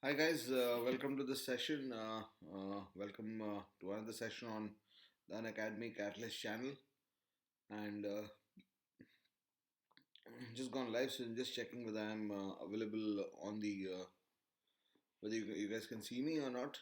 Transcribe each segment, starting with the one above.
Hi guys, welcome to this session. Welcome to another session on the Unacademy CAT-alyst channel. And just gone live, so I'm just checking whether I'm available on the whether you guys can see me or not.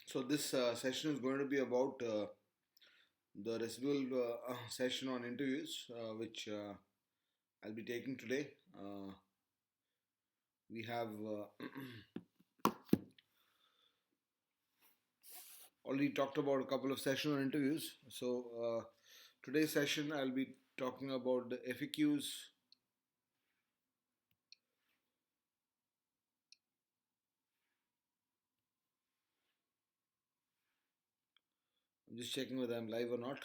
So this session is going to be about the residual session on interviews, which I'll be taking today. We have already talked about a couple of session on interviews. So today's session I'll be talking about the FAQs. I'm just checking whether I'm live or not.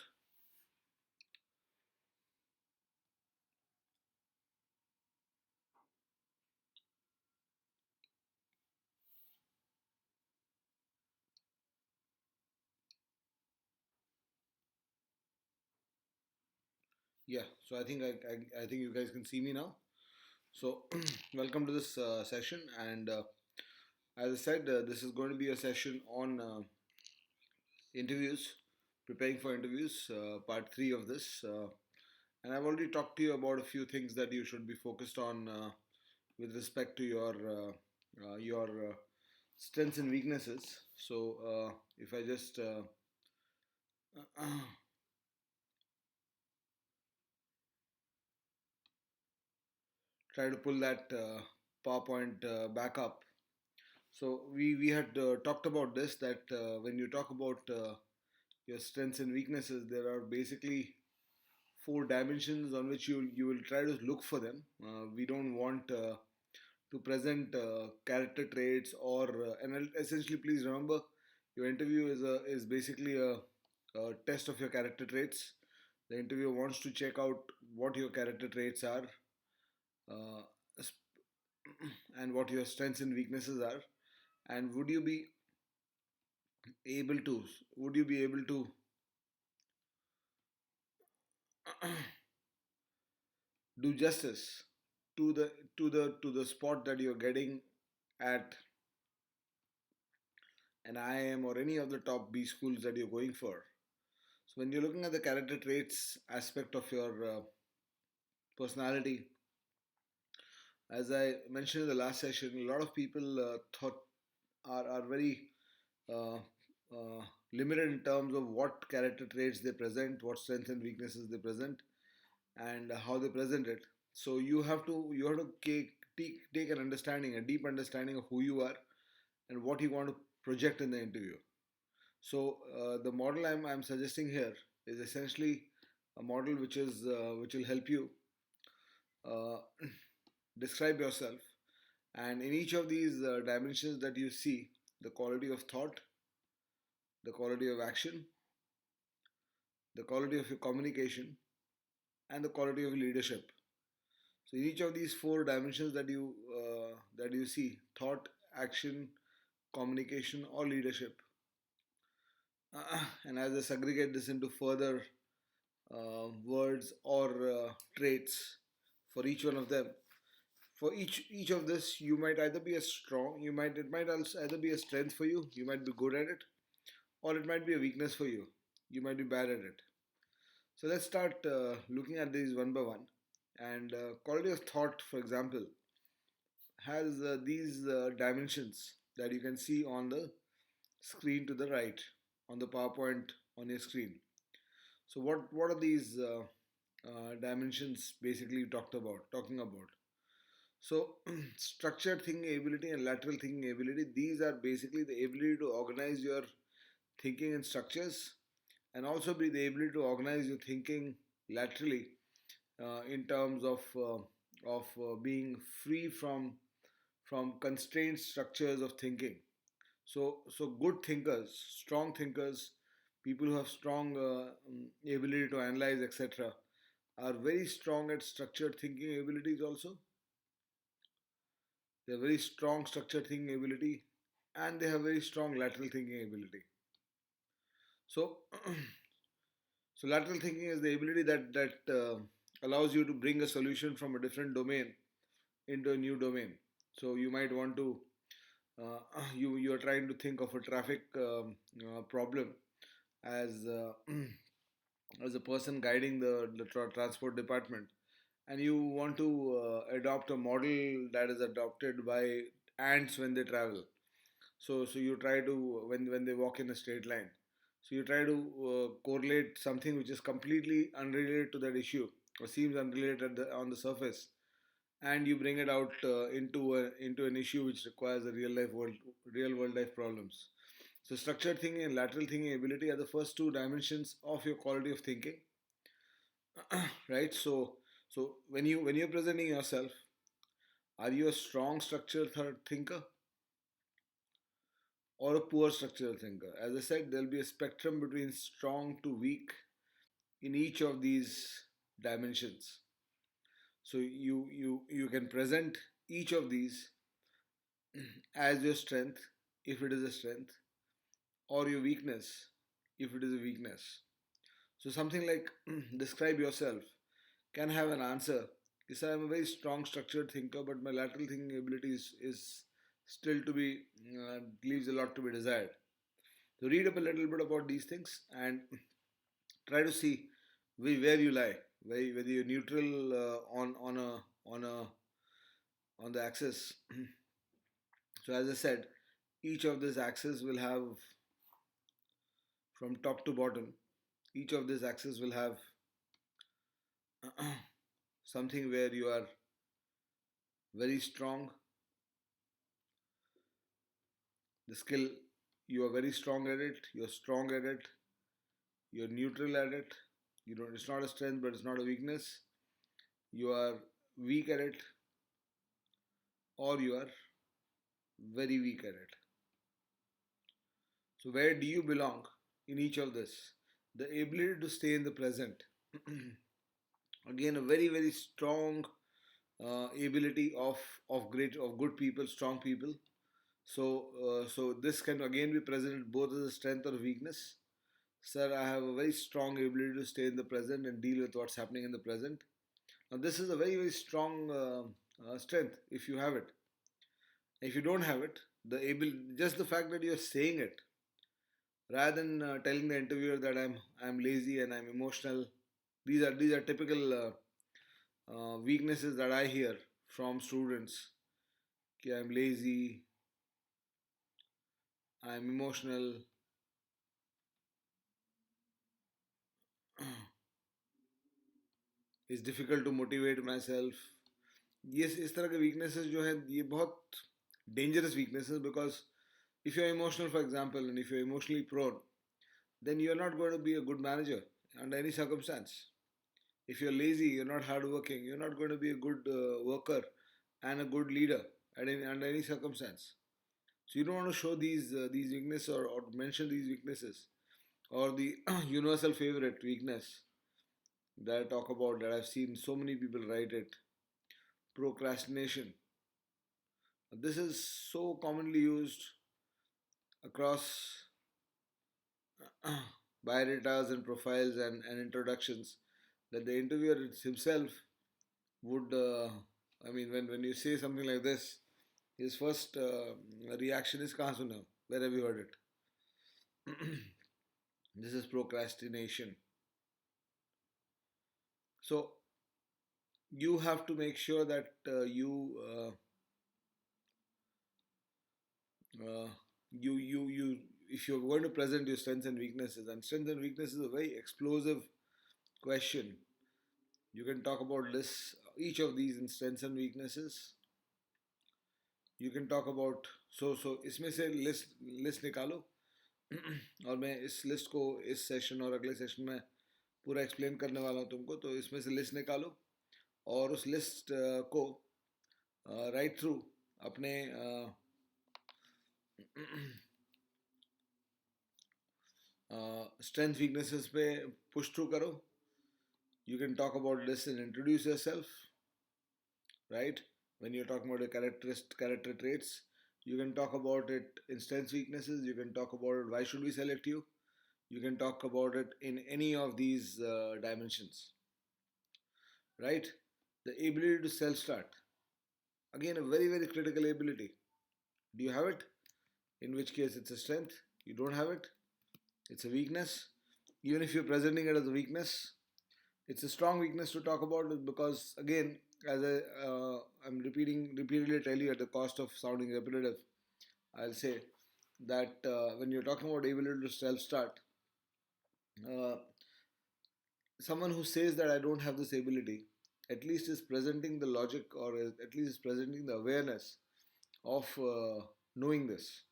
Yeah, so I think you guys can see me now. So welcome to this session, and as I said, this is going to be a session on interviews, preparing for interviews, part three of this. And I've already talked to you about a few things that you should be focused on with respect to your strengths and weaknesses. So if I just try to pull that PowerPoint back up. So we had talked about this, that when you talk about your strengths and weaknesses, there are basically four dimensions on which you will try to look for them. We don't want to present character traits or and essentially, please remember, your interview is basically a test of your character traits. The interviewer wants to check out what your character traits are, uh, and what your strengths and weaknesses are, and able to would you be able to do justice to the spot that you're getting at an IIM or any of the top B schools that you're going for. So when you're looking at the character traits aspect of your personality, as I mentioned in the last session, a lot of people thought are very uh, limited in terms of what character traits they present, what strengths and weaknesses they present, and how they present it. So you have to take an understanding, a deep understanding of who you are and what you want to project in the interview. So the model I'm suggesting here is essentially a model which will help you uh, describe yourself, and in each of these dimensions that you see, the quality of thought, the quality of action, the quality of your communication, and the quality of leadership. So in each of these four dimensions that you see, thought, action, communication, or leadership, and as I segregate this into further words or traits for each one of them, for each of this, you might either be a strong, it might also either be a strength for you, you might be good at it, or it might be a weakness for you, you might be bad at it. So let's start looking at these one by one. And quality of thought, for example, has these dimensions that you can see on the screen to the right, on the PowerPoint on your screen. So what are these dimensions basically talking about? So structured thinking ability and lateral thinking ability, these are basically the ability to organize your thinking in structures, and also be the ability to organize your thinking laterally, in terms of being free from constrained structures of thinking. So good thinkers, strong thinkers, people who have strong ability to analyze, etc., are very strong at structured thinking abilities also. They're very strong structured thinking ability, and they have very strong lateral thinking ability. So, so lateral thinking is the ability that allows you to bring a solution from a different domain into a new domain. So you might want to you are trying to think of a traffic problem as as a person guiding the transport department, and you want to adopt a model that is adopted by ants when they travel. So you try to, when they walk in a straight line, so you try to correlate something which is completely unrelated to that issue or seems unrelated on the surface, and you bring it out into an issue which requires a real world life problems. So structured thinking and lateral thinking ability are the first two dimensions of your quality of thinking, right? So when you're presenting yourself, are you a strong structured thinker or a poor structural thinker? As I said, there'll be a spectrum between strong to weak in each of these dimensions. So you can present each of these as your strength if it is a strength, or your weakness if it is a weakness. So something like describe yourself can have an answer. Yes, I am a very strong structured thinker, but my lateral thinking ability is still to be leaves a lot to be desired. So read up a little bit about these things and try to see where you lie, whether you're neutral on the axis. So as I said, each of these axes will have, from top to bottom, each of these axes will have something where you are very strong, the skill, you are very strong at it, you're strong at it, you're neutral at it, you don't, it's not a strength but it's not a weakness, you are weak at it, or you are very weak at it. So where do you belong in each of this? The ability to stay in the present. Again, a very strong ability of good people, strong people. So this can again be presented both as a strength or a weakness. Sir, I have a very strong ability to stay in the present and deal with what's happening in the present. Now, this is a very strong strength if you have it. If you don't have it, just the fact that you're saying it, rather than telling the interviewer that I'm lazy and I'm emotional. These are typical weaknesses that I hear from students. Okay, I'm lazy, I'm emotional. It's difficult to motivate myself. Yes, इस तरह के weaknesses जो है ये बहुत dangerous weaknesses, because if you're emotional, for example, and if you're emotionally prone, then you're not going to be a good manager under any circumstance. If you're lazy, you're not hardworking, you're not going to be a good worker and a good leader under any circumstance. So you don't want to show these weaknesses, or mention these weaknesses, or the universal favorite weakness that I talk about, that I've seen so many people write it, procrastination. This is so commonly used across biodatas and profiles and introductions, that the interviewer himself would, when you say something like this, his first reaction is kahan suna? Where have you heard it? This is procrastination. So you have to make sure that you if you're going to present your strengths and weaknesses, and strengths and weaknesses is a very explosive question. You can talk about this, each of these in strengths and weaknesses. You can talk about, so इसमें से list निकालो और मैं इस list को इस session और अगले सेशन में पूरा एक्सप्लेन करने वाला हूँ तुमको. तो इसमें से लिस्ट निकालो और उस लिस्ट को राइट थ्रू अपने स्ट्रेंथ वीकनेसेस पे पुश थ्रू करो. You can talk about this and introduce yourself, right? When you're talking about your character traits, You can talk about it in strengths, weaknesses. You can talk about it, why should we select you. You can talk about it in any of these dimensions, right? The ability to self start. Again, a very, very critical ability. Do you have it? In which case, it's a strength. You don't have it, it's a weakness. Even if you're presenting it as a weakness, it's a strong weakness to talk about it because, again, as I'm repeatedly tell you at the cost of sounding repetitive, I'll say that when you're talking about ability to self start, uh, someone who says that I don't have this ability at least is presenting the logic or at least is presenting the awareness of knowing this.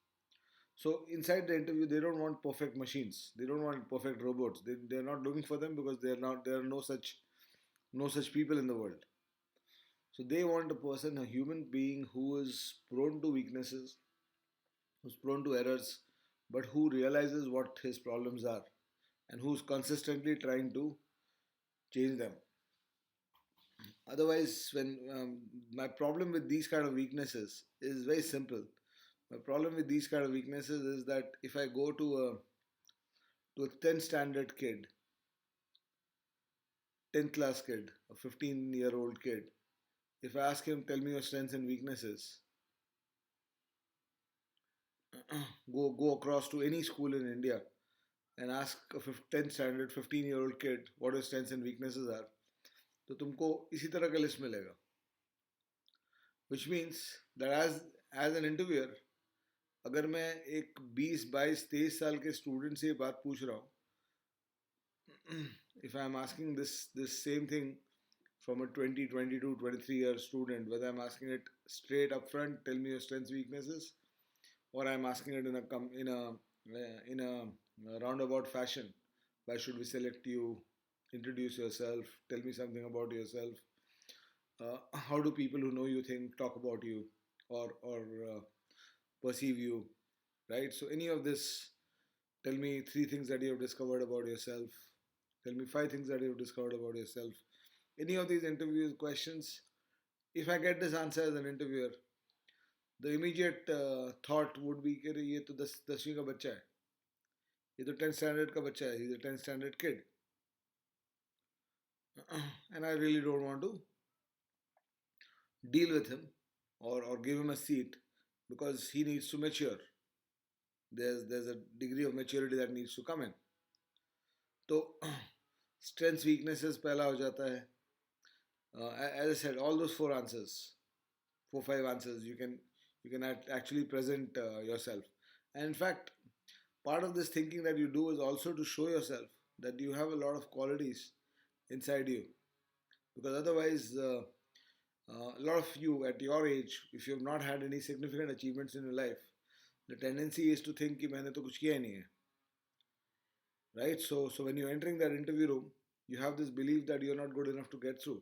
So inside the interview, they don't want perfect machines. They don't want perfect robots. They're not looking for them because they're not. There are no such people in the world. So they want a person, a human being who is prone to weaknesses, who's prone to errors, but who realizes what his problems are, and who's consistently trying to change them. Otherwise, when my problem with these kind of weaknesses is very simple. My problem with these kind of weaknesses is that if I go to a 10th standard kid, 10th class kid, a 15-year-old kid, if I ask him, tell me your strengths and weaknesses, go across to any school in India and ask a 10th standard 15-year-old kid what his strengths and weaknesses are, तो तुमको इसी तरह का list मिलेगा. Which means that as an interviewer, अगर मैं एक 20 22 23 साल के स्टूडेंट से ये बात पूछ रहा हूँ, if I'm asking this same thing from a 20 22 23-year student, whether I'm asking it straight up front, tell me your strengths weaknesses, or I'm asking it in a roundabout fashion, why should we select you, introduce yourself, tell me something about yourself, how do people who know you think, talk about you, or perceive you, right? So any of this, tell me three things that you have discovered about yourself, tell me five things that you have discovered about yourself. Any of these interview questions, if I get this answer as an interviewer, the immediate thought would be कि ये तो 10वीं का बच्चा है, ये तो 10th standard का बच्चा है, he's a 10th standard kid, and I really don't want to deal with him or give him a seat because he needs to mature. There's a degree of maturity that needs to come in. तो strengths weaknesses पहला हो जाता है. As I said, all those four answers, 4 5 answers, you can actually present yourself. And in fact, part of this thinking that you do is also to show yourself that you have a lot of qualities inside you, because otherwise a lot of you at your age, if you have not had any significant achievements in your life, the tendency is to think कि मैंने तो कुछ किया ही नहीं है, right? So when you're entering that interview room, you have this belief that you're not good enough to get through.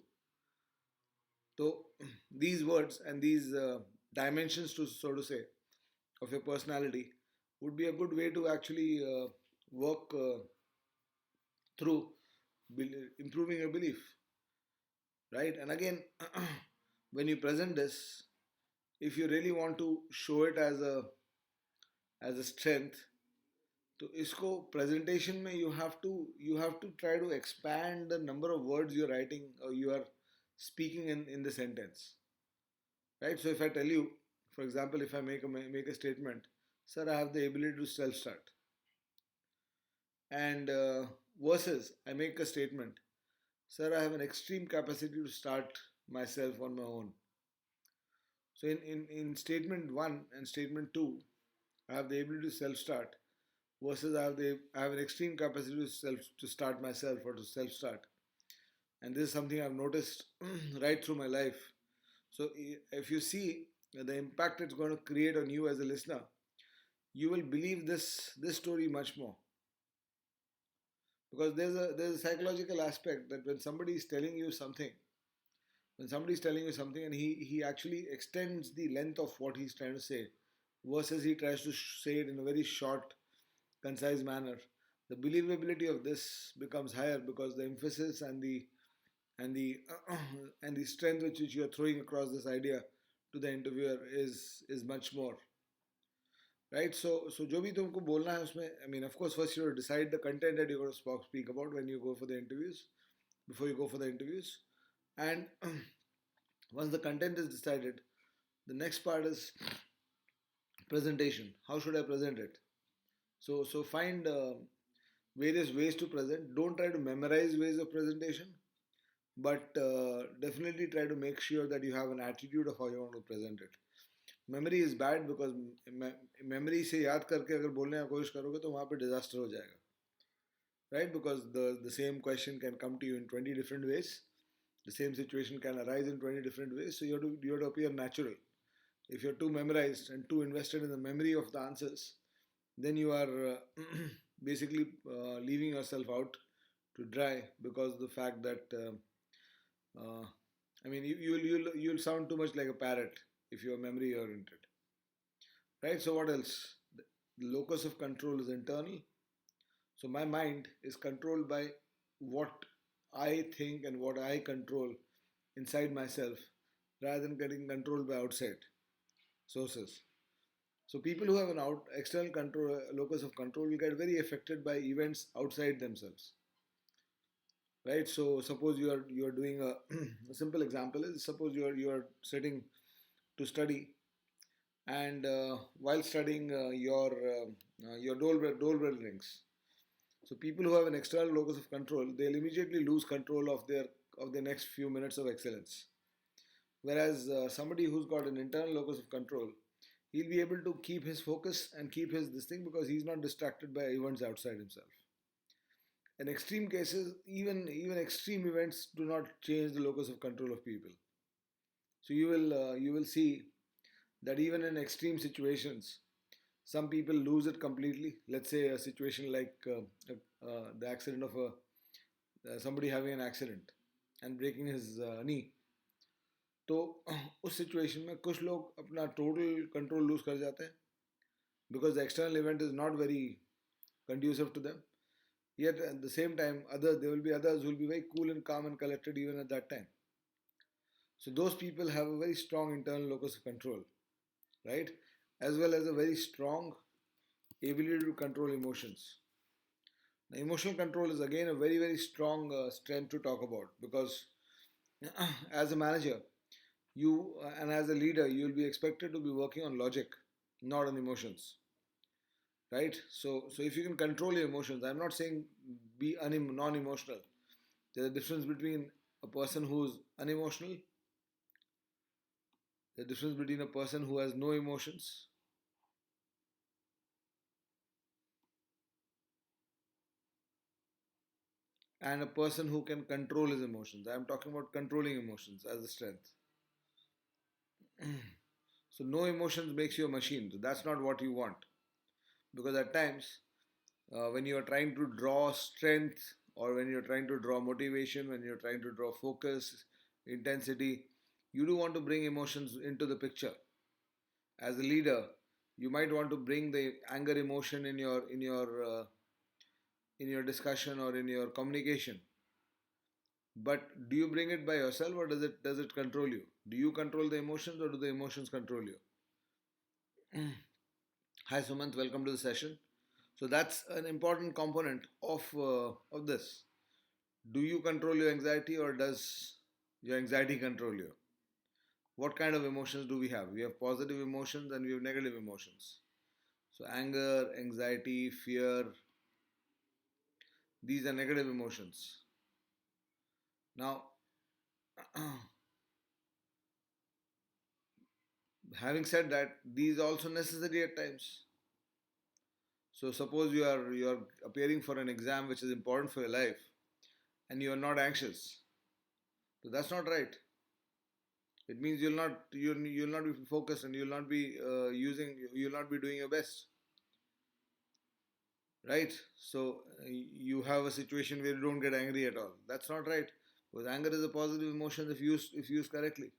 So these words and these dimensions, to so to say, of your personality would be a good way to actually work through improving your belief, right? And again, when you present this, if you really want to show it as a strength, तो इसको presentation में you have to try to expand the number of words you're writing or you are speaking in the sentence, right? So if I tell you, for example, if I make a statement, sir, I have the ability to self start, and versus I make a statement, sir, I have an extreme capacity to start myself on my own. So in statement 1 and statement 2, I have the ability to self start versus I have an extreme capacity to start myself or to self start. And this is something I've noticed right through my life. So if you see the impact it's going to create on you as a listener, you will believe this story much more, because there's a psychological aspect that when somebody is telling you something and he actually extends the length of what he's trying to say versus he tries to say it in a very short, concise manner, the believability of this becomes higher because the emphasis and the strength with which you are throwing across this idea to the interviewer is much more. right? So जो भी तुमको बोलना है उसमें, I mean, of course, first you have to decide the content that you're going to speak about when you go for the interviews, before you go for the interviews. And once the content is decided, the next part is presentation. How should I present it? So find various ways to present. Don't try to memorize ways of presentation, but definitely try to make sure that you have an attitude of how you want to present it. Memory is bad because memory से याद करके अगर बोलने की कोशिश करोगे तो वहाँ पे डिजास्टर हो जाएगा, right? Because the same question can come to you in 20 different ways. The same situation can arise in 20 different ways. So you have to appear natural. If you're too memorized and too invested in the memory of the answers, then you are basically leaving yourself out to dry, because the fact that I mean, you'll sound too much like a parrot if you're memory oriented, right? So what else? The locus of control is internal. So my mind is controlled by what I think and what I control inside myself, rather than getting controlled by outside sources. So people who have an external control locus of control will get very affected by events outside themselves, right? So suppose you are doing a simple example is, suppose you are sitting to study, and while studying your doorbell rings. So people who have an external locus of control, they'll immediately lose control of their next few minutes of excellence. Whereas somebody who's got an internal locus of control, he'll be able to keep his focus and keep his this thing, because he's not distracted by events outside himself. In extreme cases, even extreme events do not change the locus of control of people. So you will see that even in extreme situations, some people lose it completely. Let's say a situation like the accident of somebody having an accident and breaking his knee. तो उस situation में कुछ लोग अपना total control loose कर जाते हैं, because the external event is not very conducive to them. Yet at the same time, there will be others who will be very cool and calm and collected even at that time. So those people have a very strong internal locus of control, right? As well as a very strong ability to control emotions. Now, emotional control is again a very, very strong strength to talk about, because as a manager, and as a leader, you will be expected to be working on logic, not on emotions, right? So if you can control your emotions, I'm not saying be non-emotional. There's a difference between a person who's unemotional, the difference between a person who has no emotions, and a person who can control his emotions. I'm talking about controlling emotions as a strength. So no emotions makes you a machine. So that's not what you want. Because at times, when you are trying to draw strength, or when you're trying to draw motivation, when you're trying to draw focus, intensity, you do want to bring emotions into the picture. As a leader, you might want to bring the anger emotion in your discussion or in your communication. But do you bring it by yourself, or does it control you? Do you control the emotions, or do the emotions control you? Hi Sumant, welcome to the session. So that's an important component of this. Do you control your anxiety, or does your anxiety control you? What kind of emotions do we have? We have positive emotions and we have negative emotions. So anger, anxiety, fear, these are negative emotions. Now, having said that, these are also necessary at times. So suppose you are appearing for an exam which is important for your life, and you are not anxious. So that's not right. It means you'll not be focused, and you'll not be doing your best, right? So you have a situation where you don't get angry at all. That's not right, because anger is a positive emotion if used correctly.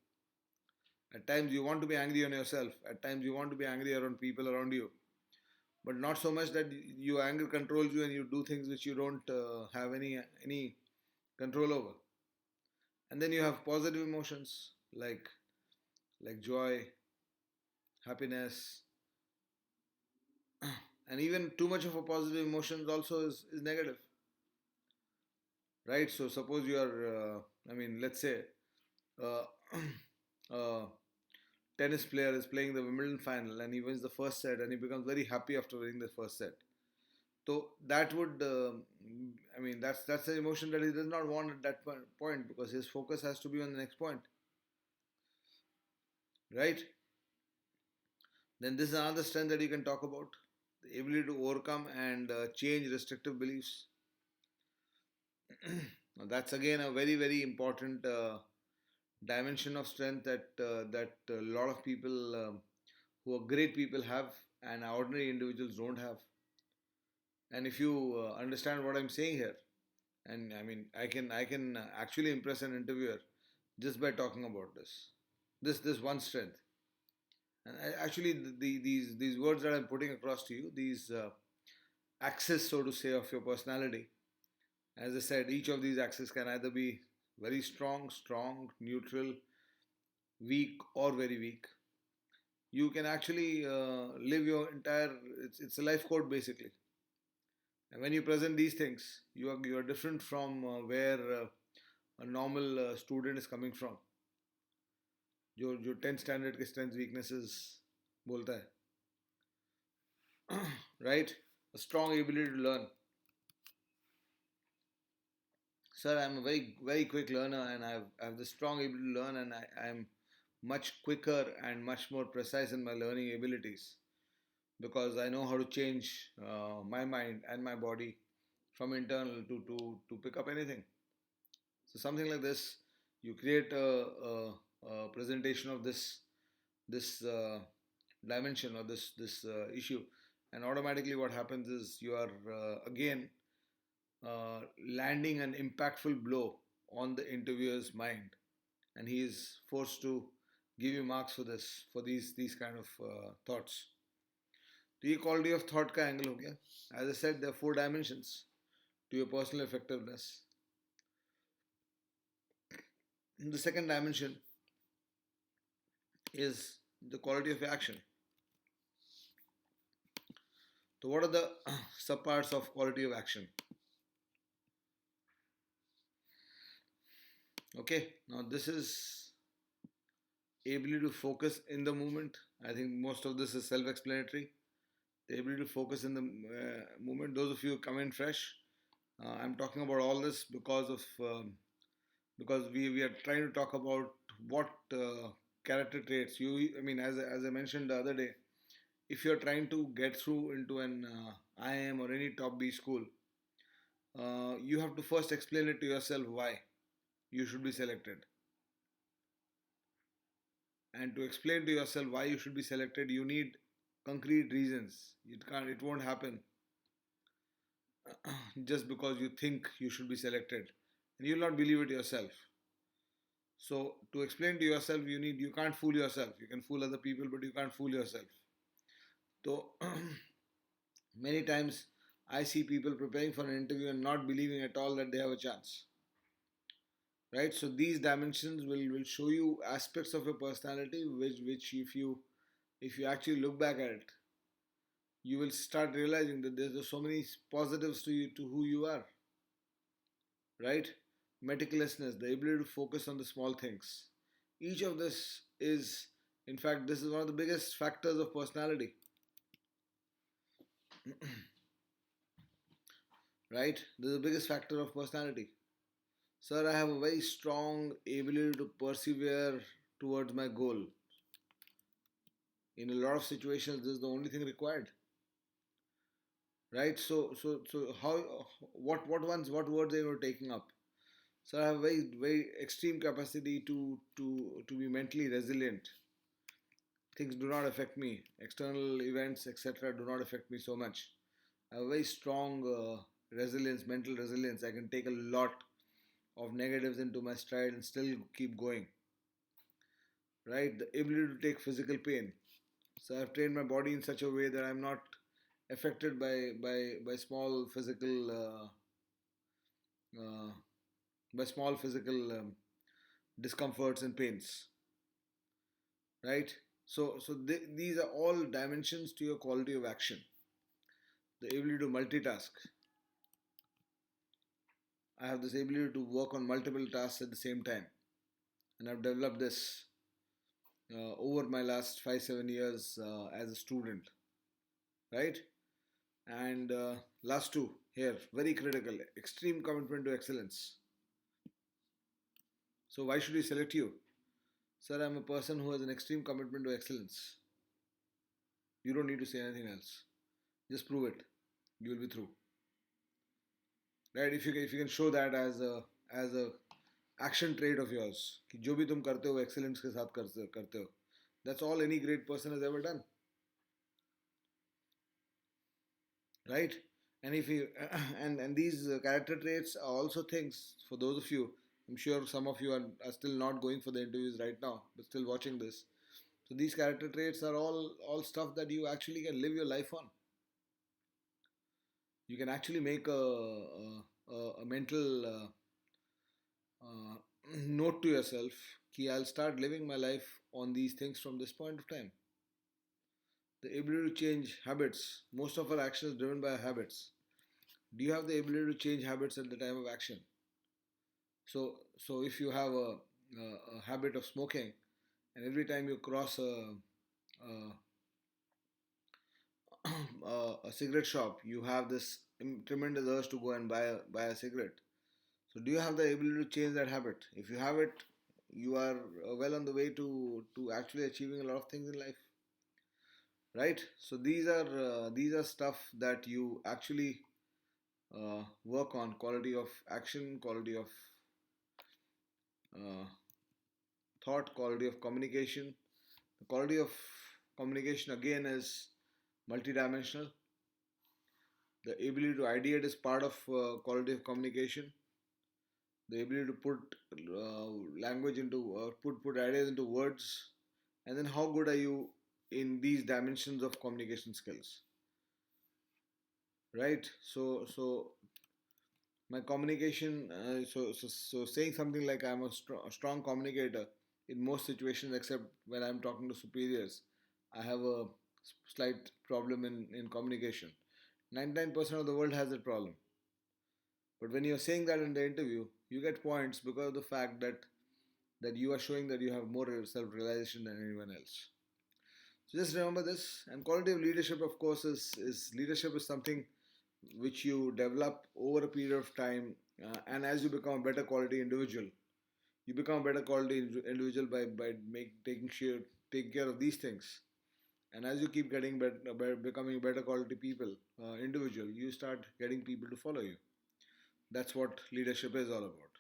At times you want to be angry on yourself. At times you want to be angry around people around you, but not so much that your anger controls you and you do things which you don't have any control over. And then you have positive emotions like joy, happiness, And even too much of a positive emotion also is negative, right? So suppose you are, let's say, uh, a tennis player is playing the Wimbledon final and he wins the first set and he becomes very happy after winning the first set. So that would, that's an emotion that he does not want at that point, because his focus has to be on the next point, right? Then this is another strength that you can talk about: the ability to overcome and change restrictive beliefs. Now that's again a very very important dimension of strength that a lot of people who are great people have, and ordinary individuals don't have. And if you understand what I'm saying here, and I can actually impress an interviewer just by talking about this one strength. And actually, these words that I'm putting across to you, these axes, so to say, of your personality. As I said, each of these axes can either be very strong, neutral, weak, or very weak. You can actually live your entire. It's a life code basically. And when you present these things, you are different from where a normal student is coming from. जो 10 standard के strength weaknesses बोलता है, right? A strong ability to learn. Sir, I'm a very very quick learner, and I have the strong ability to learn, and I'm much quicker and much more precise in my learning abilities, because I know how to change my mind and my body from internal to pick up anything. So something like this, you create a presentation of this dimension, or this issue, and automatically what happens is you are again landing an impactful blow on the interviewer's mind, and he is forced to give you marks for these kind of thoughts. तो ये quality of thought का angle हो गया. As I said, there are 4 dimensions to your personal effectiveness. The second dimension is the quality of action. So what are the subparts of quality of action? Okay, now this is ability to focus in the moment. I think most of this is self-explanatory. The ability to focus in the moment. Those of you who come in fresh, I'm talking about all this because we are trying to talk about what character traits you. As I mentioned the other day, if you're trying to get through into an IIM or any top B school, you have to first explain it to yourself why you should be selected. And to explain to yourself why you should be selected, you need concrete reasons. It won't happen just because you think you should be selected, and you'll not believe it yourself. So to explain to yourself, you can't fool yourself. You can fool other people, but you can't fool yourself. So many times I see people preparing for an interview and not believing at all that they have a chance. Right? So these dimensions will show you aspects of your personality which if you actually look back at it, you will start realizing that there's so many positives to who you are. Right? Meticulousness, the ability to focus on the small things. Each of this is, in fact, this is one of the biggest factors of personality. Right? This is the biggest factor of personality. Sir, I have a very strong ability to persevere towards my goal. In a lot of situations, this is the only thing required. Right? So how what words are you taking up? So I have a very very extreme capacity to be mentally resilient. Things do not affect me. External events, etc., do not affect me so much. I have a very strong resilience, mental resilience. I can take a lot of negatives into my stride and still keep going. Right? The ability to take physical pain. So I've trained my body in such a way that I'm not affected by small physical uh, discomforts and pains. Right? So these are all dimensions to your quality of action. the ability to multitask. I have this ability to work on multiple tasks at the same time, and I've developed this over my last 5 7 years as a student, right? And last two here, very critical: extreme commitment to excellence. So why should we select you? Sir, I'm a person who has an extreme commitment to excellence. You don't need to say anything else. Just prove it. You will be through. Right? If you can show that as a action trait of yours, कि जो भी तुम करते हो excellence के साथ करते हो. That's all any great person has ever done. Right? And if you and these character traits are also things for those of you. I'm sure some of you are still not going for the interviews right now, but still watching this. So these character traits are all stuff that you actually can live your life on. You can actually make a mental uh, note to yourself कि I'll start living my life on these things from this point of time. The ability to change habits. Most of our action is driven by habits. Do you have the ability to change habits at the time of action? So if you have a habit of smoking, and every time you cross a, a cigarette shop, you have this tremendous urge to go and buy a cigarette. So do you have the ability to change that habit? If you have it, you are well on the way to actually achieving a lot of things in life, right? So these are stuff that you actually work on: quality of action, quality of uh, thought, quality of communication. The quality of communication again is multidimensional. The ability to ideate is part of quality of communication. The ability to put language into put ideas into words, and then how good are you in these dimensions of communication skills, right? So my communication, so saying something like I'm a strong communicator in most situations except when I'm talking to superiors, I have a slight problem in communication. 99% of the world has that problem. But when you're saying that in the interview, you get points because of the fact that you are showing that you have more self-realization than anyone else. So just remember this. And quality of leadership, of course, is leadership is something which you develop over a period of time. And as you become a better quality individual, you become a better quality individual taking care of these things. And as you keep getting better, becoming better quality people, individual, you start getting people to follow you. That's what leadership is all about.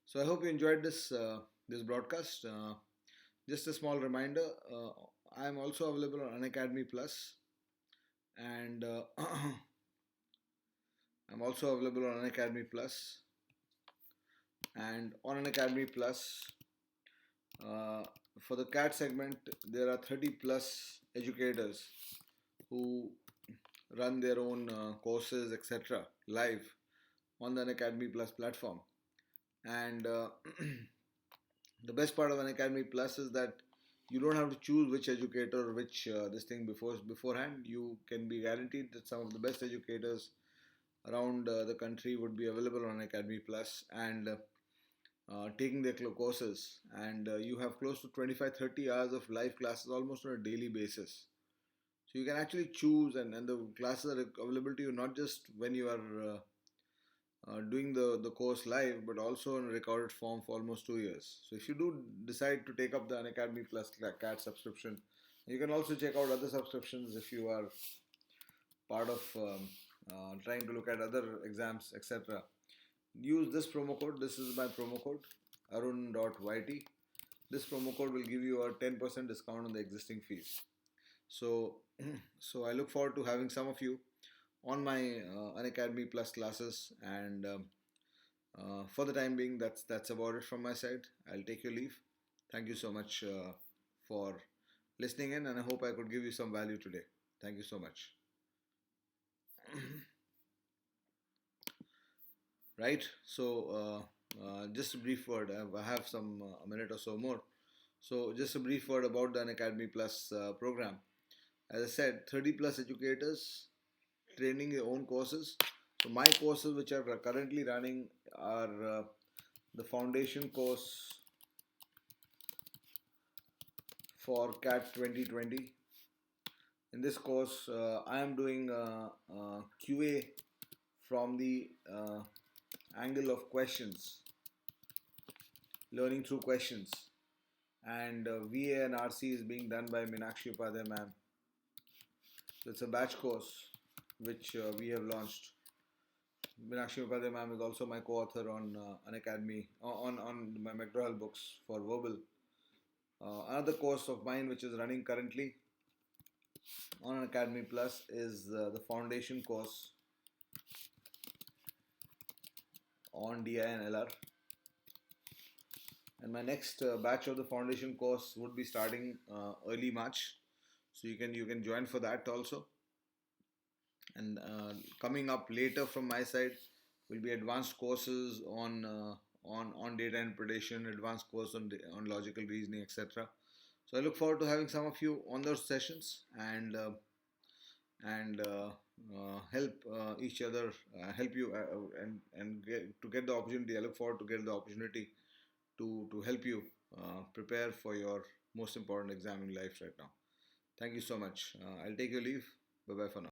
So I hope you enjoyed this broadcast. Just a small reminder: I am also available on Unacademy Plus, and I'm also available on Unacademy Plus, and on Unacademy Plus. Uh, for the CAT segment, there are 30 plus educators who run their own courses, etc., live on the Unacademy Plus platform. And the best part of Unacademy Plus is that you don't have to choose which educator or which this thing beforehand. You can be guaranteed that some of the best educators around the country would be available on Academy Plus and taking their courses. And you have close to 25 30 hours of live classes almost on a daily basis. So you can actually choose, and the classes are available to you not just when you are doing the course live, but also in recorded form for almost 2 years. So if you do decide to take up the Unacademy Plus CAT subscription, you can also check out other subscriptions if you are part of trying to look at other exams, etc. Use this promo code. This is my promo code, arun.yt. This promo code will give you a 10% discount on the existing fees. So, so I look forward to having some of you on my Unacademy Plus classes. And for the time being, that's about it from my side. I'll take your leave. Thank you so much for listening in, and I hope I could give you some value today. Thank you so much. Right. So just a brief word. I have some a minute or so more. So just a brief word about the Unacademy Plus program. As I said, 30 plus educators training your own courses. So my courses which are currently running are the foundation course for CAT 2020. In this course, I am doing QA from the angle of questions, learning through questions, and VA and RC is being done by Meenakshi Upadhyay ma'am. So it's a batch course which we have launched. Meenakshi Upadhyay ma'am is also my co-author on Unacademy, on my McGraw-Hill books for verbal. Another course of mine which is running currently on Unacademy Plus is the foundation course on DI and LR. And my next batch of the foundation course would be starting early March, so you can join for that also. And coming up later from my side will be advanced courses on data interpretation, advanced course on logical reasoning, etc. So I look forward to having some of you on those sessions and help each other, help you and get the opportunity. I look forward to get the opportunity to help you prepare for your most important exam in life right now. Thank you so much. I'll take your leave. Bye bye for now.